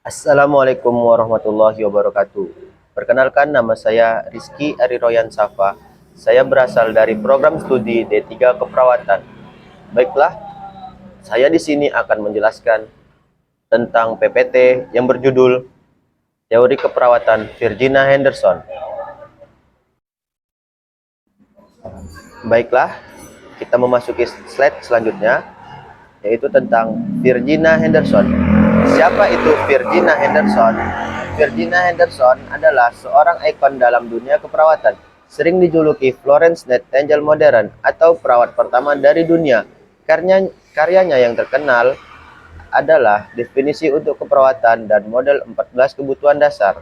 Assalamualaikum warahmatullahi wabarakatuh. Perkenalkan, nama saya Rizky Ariroyan Safa. Saya berasal dari program studi D3 Keperawatan. Baiklah, saya di sini akan menjelaskan tentang PPT yang berjudul Teori Keperawatan Virginia Henderson. Baiklah, kita memasuki slide selanjutnya, yaitu tentang Virginia Henderson. Siapa itu Virginia Henderson? Virginia Henderson adalah seorang ikon dalam dunia keperawatan, sering dijuluki Florence Nightingale modern atau perawat pertama dari dunia. Karyanya yang terkenal adalah definisi untuk keperawatan dan model 14 kebutuhan dasar.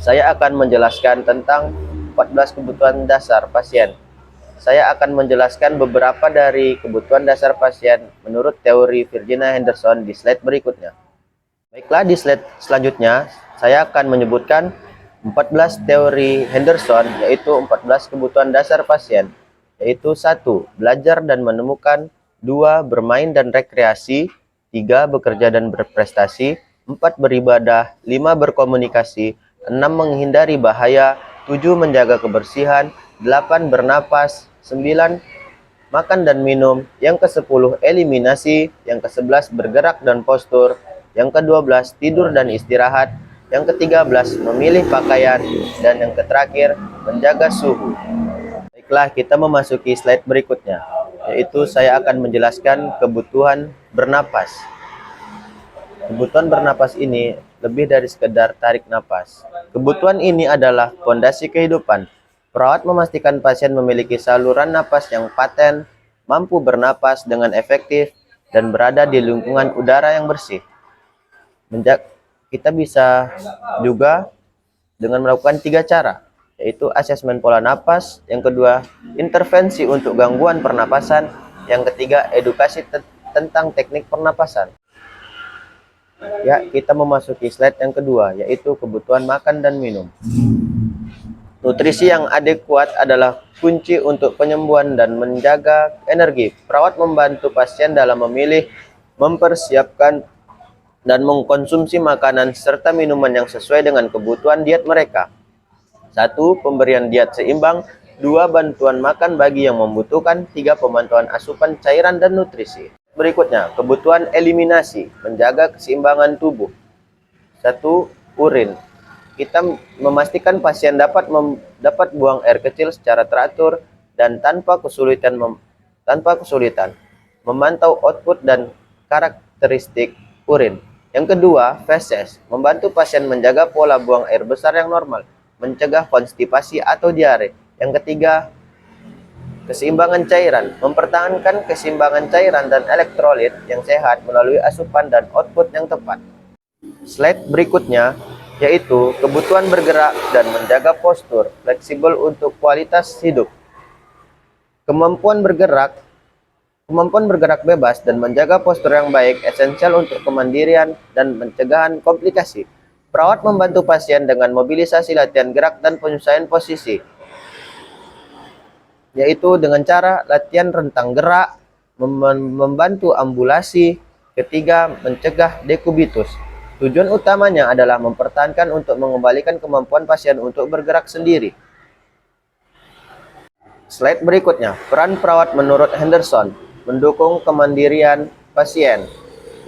Saya akan menjelaskan tentang 14 kebutuhan dasar pasien. Saya akan menjelaskan beberapa dari kebutuhan dasar pasien menurut teori Virginia Henderson di slide berikutnya. Baiklah, di slide selanjutnya saya akan menyebutkan 14 teori Henderson, yaitu 14 kebutuhan dasar pasien, yaitu 1. Belajar dan menemukan, 2. Bermain dan rekreasi, 3. Bekerja dan berprestasi, 4. Beribadah, 5. Berkomunikasi, 6. Menghindari bahaya, 7. Menjaga kebersihan, 8. Bernapas, 9. Makan dan minum, yang ke-10 eliminasi, yang ke-11 bergerak dan postur, yang ke-12 tidur dan istirahat, yang ke-13 memilih pakaian, dan yang terakhir menjaga suhu. Baiklah, kita memasuki slide berikutnya, yaitu saya akan menjelaskan kebutuhan bernapas. Kebutuhan bernapas ini lebih dari sekedar tarik napas. Kebutuhan ini adalah fondasi kehidupan. Perawat memastikan pasien memiliki saluran napas yang paten, mampu bernapas dengan efektif, dan berada di lingkungan udara yang bersih. Kita bisa juga dengan melakukan 3 cara, yaitu asesmen pola napas, yang kedua intervensi untuk gangguan pernapasan, yang ketiga edukasi tentang teknik pernapasan. Ya, kita memasuki slide yang kedua, yaitu kebutuhan makan dan minum. Nutrisi yang adekuat adalah kunci untuk penyembuhan dan menjaga energi. Perawat membantu pasien dalam memilih, mempersiapkan, dan mengkonsumsi makanan serta minuman yang sesuai dengan kebutuhan diet mereka. 1. Pemberian diet seimbang, 2. Bantuan makan bagi yang membutuhkan, 3. Pemantauan asupan cairan dan nutrisi. Berikutnya, kebutuhan eliminasi, menjaga keseimbangan tubuh. 1. Urin. Kita memastikan pasien dapat buang air kecil secara teratur dan tanpa kesulitan. Memantau output dan karakteristik urin. Yang kedua, feses, membantu pasien menjaga pola buang air besar yang normal, mencegah konstipasi atau diare. Yang ketiga, keseimbangan cairan, mempertahankan keseimbangan cairan dan elektrolit yang sehat melalui asupan dan output yang tepat. Slide berikutnya, yaitu kebutuhan bergerak dan menjaga postur fleksibel untuk kualitas hidup. Kemampuan bergerak bebas dan menjaga postur yang baik esensial untuk kemandirian dan pencegahan komplikasi. Perawat membantu pasien dengan mobilisasi latihan gerak dan penyesuaian posisi, yaitu dengan cara latihan rentang gerak, membantu ambulasi. Ketiga, mencegah dekubitus. Tujuan utamanya adalah mempertahankan untuk mengembalikan kemampuan pasien untuk bergerak sendiri. Slide berikutnya, peran perawat menurut Henderson, mendukung kemandirian pasien.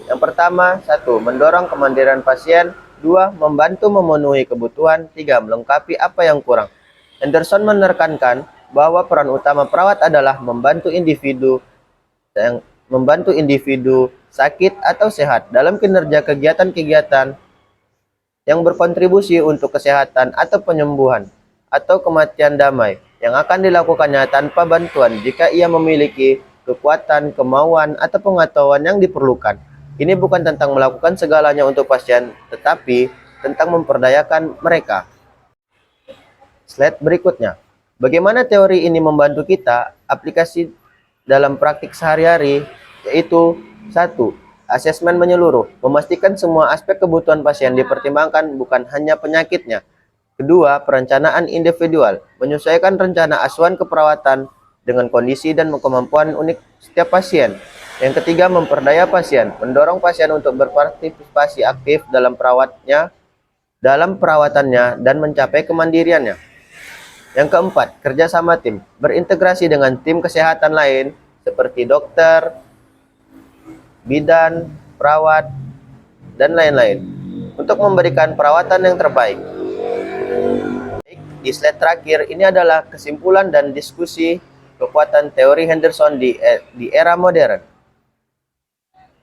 Yang pertama, 1. Mendorong kemandirian pasien, 2. Membantu memenuhi kebutuhan, 3. Melengkapi apa yang kurang. Henderson menekankan bahwa peran utama perawat adalah membantu individu sakit atau sehat dalam kinerja kegiatan-kegiatan yang berkontribusi untuk kesehatan atau penyembuhan atau kematian damai yang akan dilakukannya tanpa bantuan jika ia memiliki kekuatan, kemauan, atau pengetahuan yang diperlukan. Ini bukan tentang melakukan segalanya untuk pasien, tetapi tentang memperdayakan mereka. Slide berikutnya. Bagaimana teori ini membantu kita aplikasi dalam praktik sehari-hari, yaitu 1. Asesmen menyeluruh, memastikan semua aspek kebutuhan pasien dipertimbangkan, bukan hanya penyakitnya. Kedua, perencanaan individual, menyesuaikan rencana asuhan keperawatan dengan kondisi dan kemampuan unik setiap pasien. Yang ketiga, memperdaya pasien, mendorong pasien untuk berpartisipasi aktif dalam perawatannya dan mencapai kemandiriannya. Yang keempat, kerjasama tim, berintegrasi dengan tim kesehatan lain seperti dokter, bidan, perawat, dan lain-lain untuk memberikan perawatan yang terbaik. Di slide terakhir, ini adalah kesimpulan dan diskusi kekuatan teori Henderson di era modern.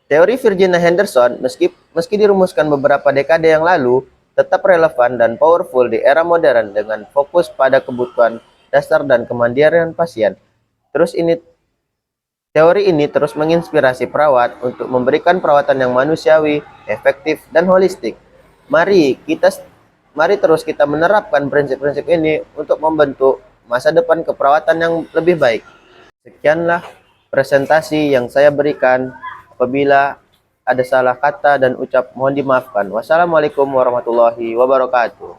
Teori Virginia Henderson, meski dirumuskan beberapa dekade yang lalu, tetap relevan dan powerful di era modern dengan fokus pada kebutuhan dasar dan kemandirian pasien. Teori ini terus menginspirasi perawat untuk memberikan perawatan yang manusiawi, efektif, dan holistik. Mari terus kita menerapkan prinsip-prinsip ini untuk membentuk masa depan keperawatan yang lebih baik. Sekianlah presentasi yang saya berikan. Apabila ada salah kata dan ucap, mohon dimaafkan. Wassalamualaikum warahmatullahi wabarakatuh.